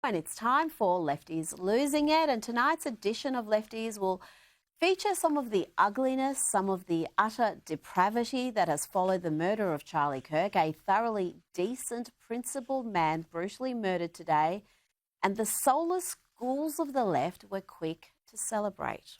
And it's time for Lefties Losing It. And tonight's edition of Lefties will feature some of the ugliness, some of the utter depravity that has followed the murder of Charlie Kirk, a thoroughly decent, principled man brutally murdered today. And the soulless ghouls of the left were quick to celebrate.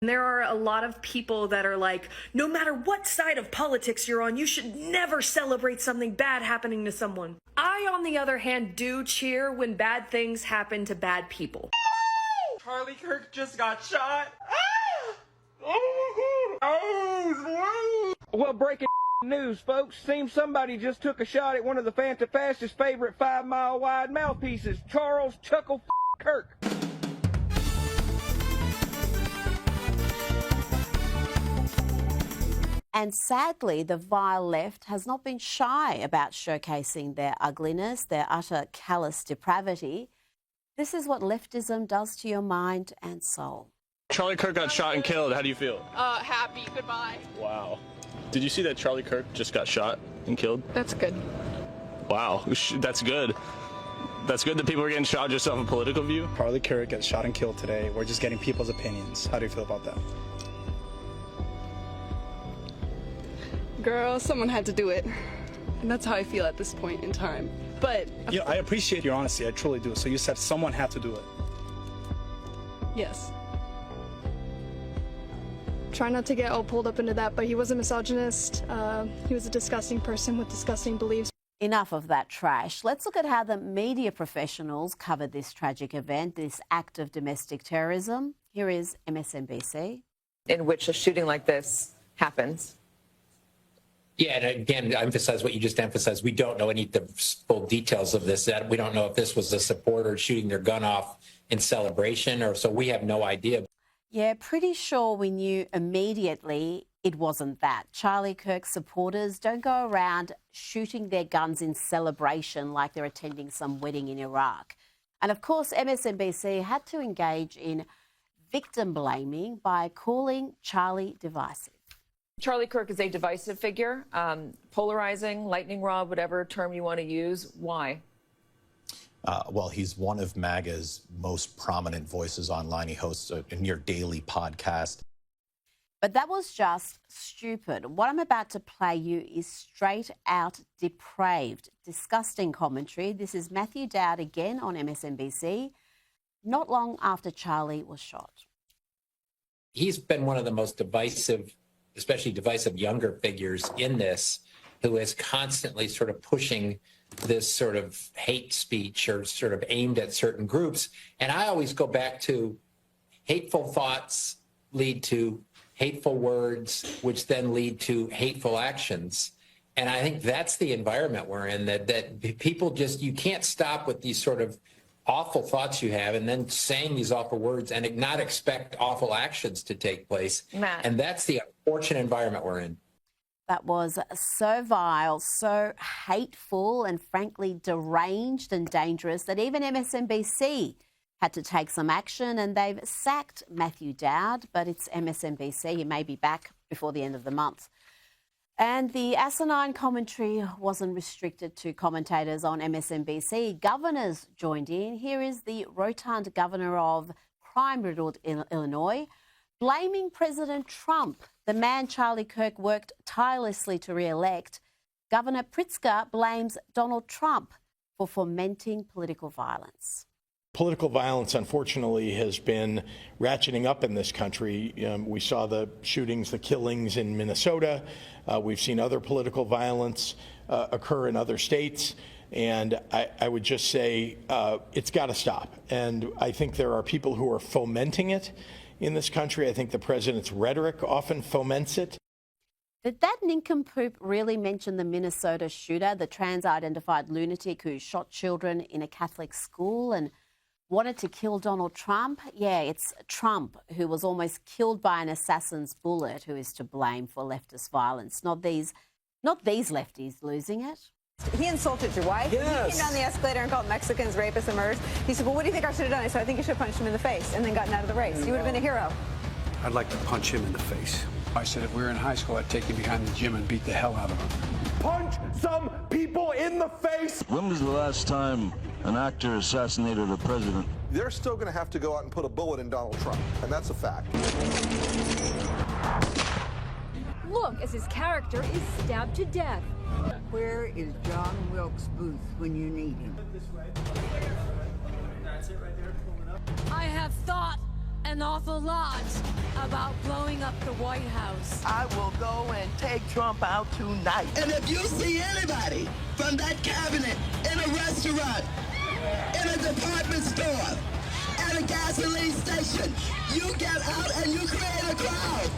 There are a lot of people that are like, no matter what side of politics you're on, you should never celebrate something bad happening to someone. I, on the other hand, do cheer when bad things happen to bad people. Charlie Kirk just got shot. Well, breaking news, folks. Seems somebody just took a shot at one of the Fantafast's favorite 5-mile-wide mouthpieces, Charles Chuckle Kirk. And sadly, the vile left has not been shy about showcasing their ugliness, their utter callous depravity. This is what leftism does to your mind and soul. Charlie Kirk got shot and killed. How do you feel? Happy. Goodbye. Wow. Did you see that Charlie Kirk just got shot and killed? That's good. Wow. That's good. That's good that people are getting shot just off a political view. Charlie Kirk gets shot and killed today. We're just getting people's opinions. How do you feel about that? Girl, someone had to do it. And that's how I feel at this point in time. But Yeah, I appreciate your honesty. I truly do. So you said someone had to do it. yes. Try not to get all pulled up into that, but he was a misogynist. He was a disgusting person with disgusting beliefs. Enough of that trash. Let's look at how the media professionals covered this tragic event, this act of domestic terrorism. Here is MSNBC. In which a shooting like this happens. Yeah, and again, emphasize what you just emphasized. We don't know any of the full details of this. We don't know if this was a supporter shooting their gun off in celebration, or so we have no idea. Yeah, pretty sure we knew immediately it wasn't that. Charlie Kirk supporters don't go around shooting their guns in celebration like they're attending some wedding in Iraq. And of course, MSNBC had to engage in victim blaming by calling Charlie divisive. Charlie Kirk is a divisive figure, polarizing, lightning rod, whatever term you want to use. Why? Well, he's one of MAGA's most prominent voices online. He hosts a near daily podcast. But that was just stupid. What I'm about to play you is straight out depraved, disgusting commentary. This is Matthew Dowd again on MSNBC, not long after Charlie was shot. He's been one of the most divisive, especially divisive younger figures in this, who is constantly sort of pushing this sort of hate speech or sort of aimed at certain groups. And I always go back to hateful thoughts lead to hateful words, which then lead to hateful actions. And I think that's the environment we're in, that people just, you can't stop with these sort of awful thoughts you have and then saying these awful words and not expect awful actions to take place. Matt. And that's the unfortunate environment we're in. That was so vile, so hateful and frankly deranged and dangerous that even MSNBC had to take some action, and they've sacked Matthew Dowd, but it's MSNBC. He may be back before the end of the month. And the asinine commentary wasn't restricted to commentators on MSNBC. Governors joined in. Here is the rotund governor of crime-riddled Illinois, blaming President Trump, the man Charlie Kirk worked tirelessly to re-elect. Governor Pritzker blames Donald Trump for fomenting political violence. Political violence, unfortunately, has been ratcheting up in this country. We saw the shootings, the killings in Minnesota. We've seen other political violence occur in other states. And I would just say it's got to stop. And I think there are people who are fomenting it in this country. I think the president's rhetoric often foments it. Did that nincompoop really mention the Minnesota shooter, the trans-identified lunatic who shot children in a Catholic school and wanted to kill Donald Trump? Yeah, it's Trump who was almost killed by an assassin's bullet who is to blame for leftist violence, not these lefties losing it. He insulted your wife. Yes. He came down the escalator and called Mexicans rapists and murderers. He said, well, what do you think I should have done? I said, I think you should have punched him in the face, and then gotten out of the race. You would have been a hero. I'd like to punch him in the face. I said if we were in high school, I'd take him behind the gym and beat the hell out of him. punch some people in the face. When was the last time an actor assassinated a president? They're still going to have to go out and put a bullet in Donald Trump, and that's a fact. Look as his character is stabbed to death. Where is John Wilkes Booth when you need him? I have thought an awful lot about blowing up the White House. I will go and take Trump out tonight. And if you see anybody from that cabinet in a restaurant, in a department store, at a gasoline station, you get out and you create a crowd.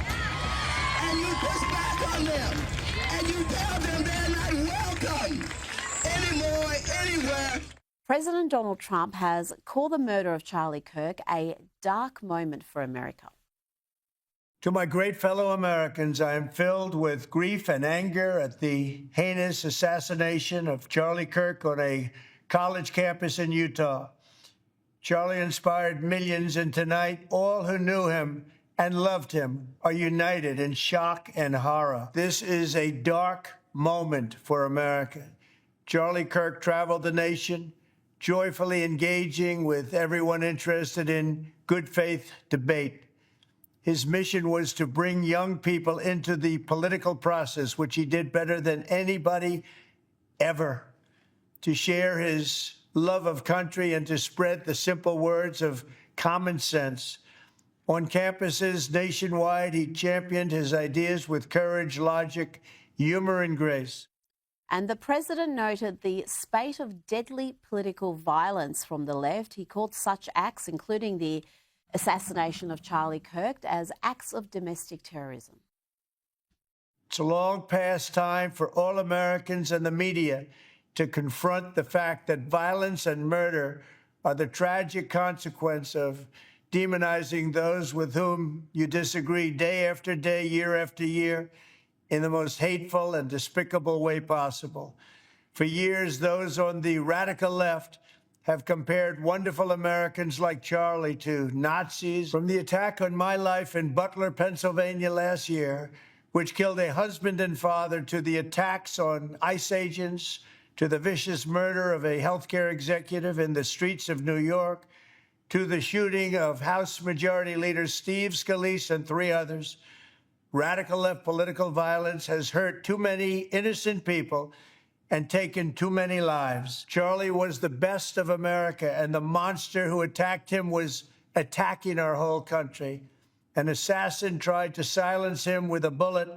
And you push back on them. And you tell them they're not welcome anymore, anywhere. President Donald Trump has called the murder of Charlie Kirk a dark moment for America. To my great fellow Americans, I am filled with grief and anger at the heinous assassination of Charlie Kirk on a college campus in Utah. Charlie inspired millions, and tonight, all who knew him and loved him are united in shock and horror. This is a dark moment for America. Charlie Kirk traveled the nation, joyfully engaging with everyone interested in good faith debate. His mission was to bring young people into the political process, which he did better than anybody ever, to share his love of country and to spread the simple words of common sense. On campuses nationwide, he championed his ideas with courage, logic, humor, and grace. And the president noted the spate of deadly political violence from the left. He called such acts, including the assassination of Charlie Kirk, as acts of domestic terrorism. It's a long past time for all Americans and the media to confront the fact that violence and murder are the tragic consequence of demonizing those with whom you disagree day after day, year after year, in the most hateful and despicable way possible. For years, those on the radical left have compared wonderful Americans like Charlie to Nazis. From the attack on my life in Butler, Pennsylvania last year, which killed a husband and father, to the attacks on ICE agents, to the vicious murder of a healthcare executive in the streets of New York, to the shooting of House Majority Leader Steve Scalise and 3 others, radical left political violence has hurt too many innocent people and taken too many lives. Charlie was the best of America, and the monster who attacked him was attacking our whole country. An assassin tried to silence him with a bullet,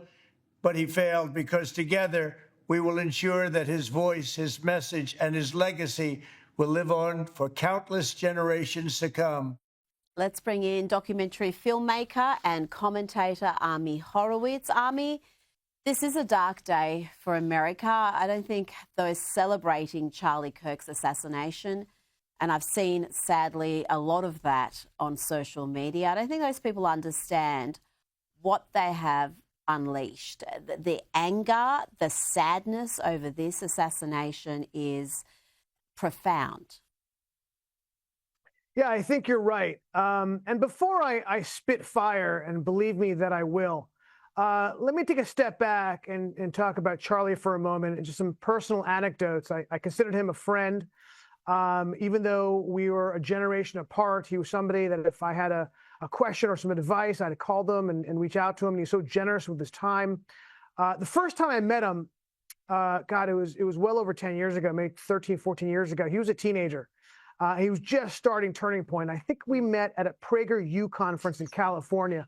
but he failed, because together we will ensure that his voice, his message, and his legacy will live on for countless generations to come. Let's bring in documentary filmmaker and commentator Ami Horowitz. Ami, this is a dark day for America. I don't think those celebrating Charlie Kirk's assassination, and I've seen, sadly, a lot of that on social media, I don't think those people understand what they have unleashed. The anger, the sadness over this assassination is profound. Yeah, I think you're right. And before I spit fire, and believe me that I will, let me take a step back and talk about Charlie for a moment, and just some personal anecdotes. I considered him a friend. Even though we were a generation apart, he was somebody that if I had a question or some advice, I'd call them and reach out to him. And he's so generous with his time. The first time I met him, God, it was well over 10 years ago, maybe 13, 14 years ago. He was a teenager. He was just starting Turning Point. I think we met at a PragerU conference in California.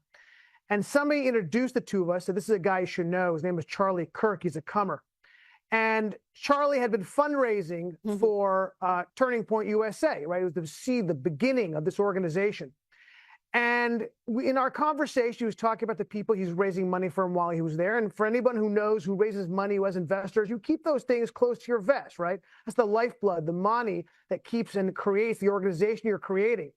And somebody introduced the two of us. So this is a guy you should know. His name was Charlie Kirk. He's a comer. And Charlie had been fundraising for Turning Point USA, right? It was the beginning of this organization. And in our conversation, he was talking about the people he's raising money for him while he was there. And for anyone who knows, who raises money, who has investors, you keep those things close to your vest, right? That's the lifeblood, the money that keeps and creates the organization you're creating.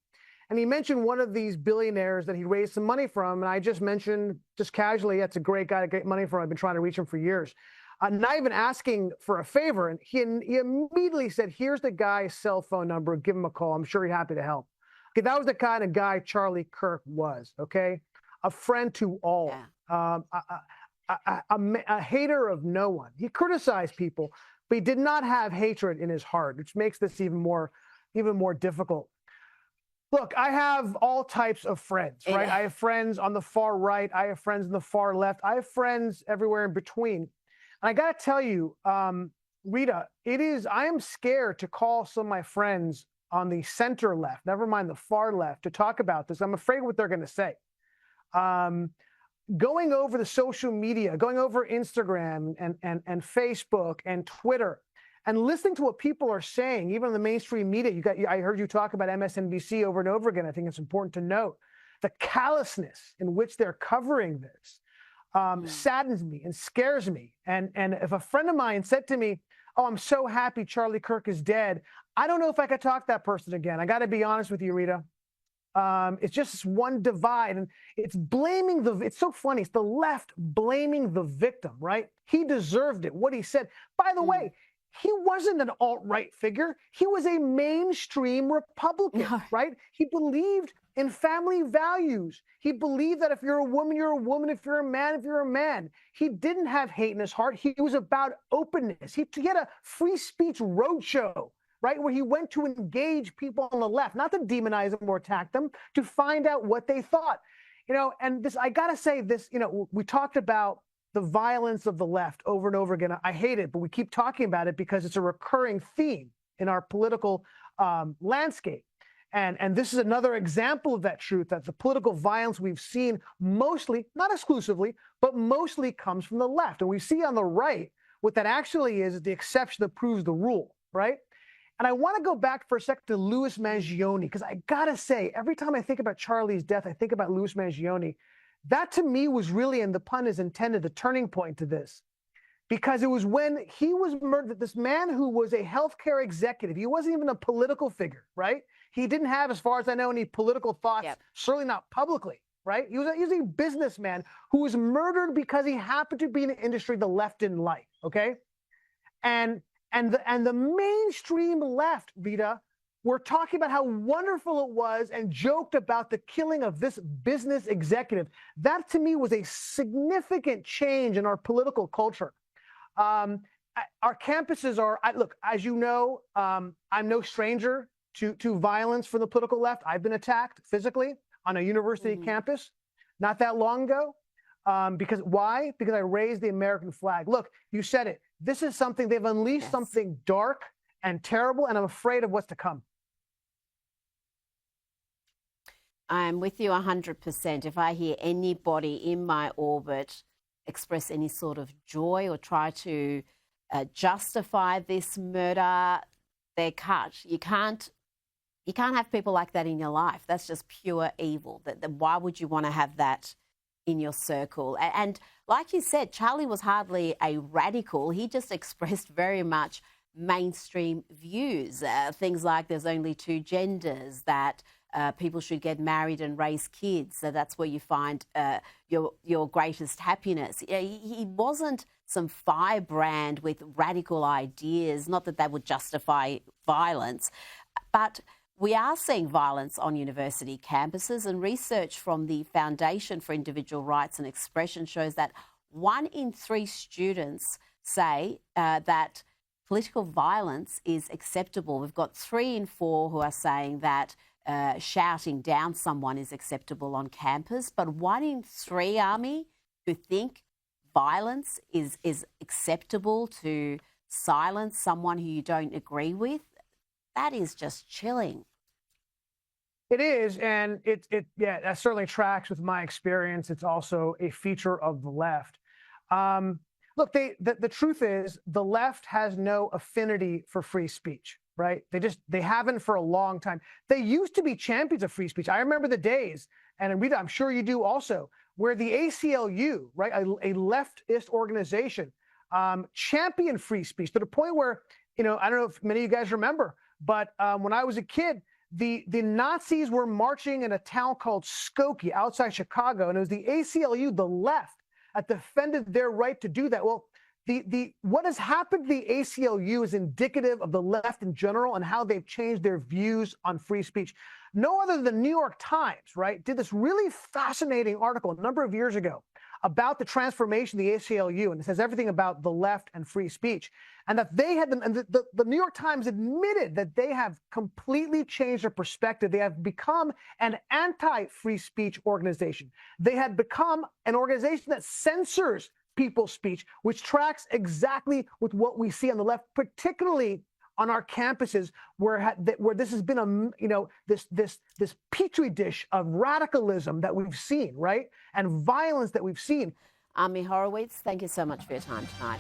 And he mentioned one of these billionaires that he raised some money from. And I just mentioned, just casually, that's a great guy to get money from. I've been trying to reach him for years. Not even asking for a favor. And he immediately said, here's the guy's cell phone number. Give him a call. I'm sure he's happy to help. Okay, that was the kind of guy Charlie Kirk was, okay? A friend to all. Yeah. a hater of no one. He criticized people, but he did not have hatred in his heart, which makes this even more difficult. Look, I have all types of friends, right? I have friends on the far right. I have friends on the far left. I have friends everywhere in between. And I got to tell you, Rita, I am scared to call some of my friends on the center left, never mind the far left, to talk about this. I'm afraid what they're going to say. Going over the social media, going over Instagram and Facebook and Twitter, and listening to what people are saying, even in the mainstream media. I heard you talk about MSNBC over and over again. I think it's important to note the callousness in which they're covering this saddens me and scares me. And if a friend of mine said to me, "Oh, I'm so happy Charlie Kirk is dead," I don't know if I could talk to that person again. I got to be honest with you, Rita. It's just this one divide, and it's blaming it's so funny. It's the left blaming the victim, right? He deserved it, what he said. By the way, he wasn't an alt-right figure. He was a mainstream Republican, right? He believed in family values. He believed that if you're a woman, you're a woman. If you're a man, if you're a man. He didn't have hate in his heart. He was about openness. He had a free speech roadshow, right, where he went to engage people on the left, not to demonize them or attack them, to find out what they thought. And this, I got to say this, we talked about the violence of the left over and over again. I hate it, but we keep talking about it because it's a recurring theme in our political landscape. And this is another example of that truth, that the political violence we've seen mostly, not exclusively, but mostly comes from the left. And we see on the right what that actually is the exception that proves the rule, right? And I want to go back for a second to Louis Mangione, because I got to say, every time I think about Charlie's death, I think about Louis Mangione. That to me was really, and the pun is intended, the turning point to this. Because it was when he was murdered, this man who was a healthcare executive, he wasn't even a political figure, right? He didn't have, as far as I know, any political thoughts, certainly not publicly, right? He was a businessman who was murdered because he happened to be in an industry the left didn't like, okay? And the mainstream left, Vita, were talking about how wonderful it was and joked about the killing of this business executive. That, to me, was a significant change in our political culture. Our campuses are, look, as you know, I'm no stranger to violence from the political left. I've been attacked physically on a university campus not that long ago. Why? Because I raised the American flag. Look, you said it. This is something, they've unleashed something dark and terrible, and I'm afraid of what's to come. I'm with you 100%. If I hear anybody in my orbit express any sort of joy or try to justify this murder, they're cut. You can't have people like that in your life. That's just pure evil. Why would you want to have that in your circle? And like you said, Charlie was hardly a radical. He just expressed very much mainstream views. Things like there's only two genders, that people should get married and raise kids. So that's where you find your greatest happiness. He wasn't some firebrand with radical ideas, not that would justify violence, but we are seeing violence on university campuses, and research from the Foundation for Individual Rights and Expression shows that 1 in 3 students say that political violence is acceptable. We've got 3 in 4 who are saying that shouting down someone is acceptable on campus, but 1 in 3, Army, who think violence is acceptable, to silence someone who you don't agree with. That is just chilling. It is, and that certainly tracks with my experience. It's also a feature of the left. Look, the truth is the left has no affinity for free speech, right? They haven't for a long time. They used to be champions of free speech. I remember the days, and Rita, I'm sure you do also, where the ACLU, right, a leftist organization, championed free speech to the point where, I don't know if many of you guys remember, but when I was a kid, the Nazis were marching in a town called Skokie outside Chicago, and it was the ACLU, the left, that defended their right to do that. Well, what has happened to the ACLU is indicative of the left in general and how they've changed their views on free speech. No other than the New York Times, right, did this really fascinating article a number of years ago about the transformation of the ACLU, and it says everything about the left and free speech, and that they had been, and the New York Times admitted that they have completely changed their perspective. They have become an anti-free speech organization. They had become an organization that censors people's speech, which tracks exactly with what we see on the left, particularly on our campuses, where this has been this petri dish of radicalism that we've seen, right, and violence that we've seen. Ami Horowitz, thank you so much for your time tonight.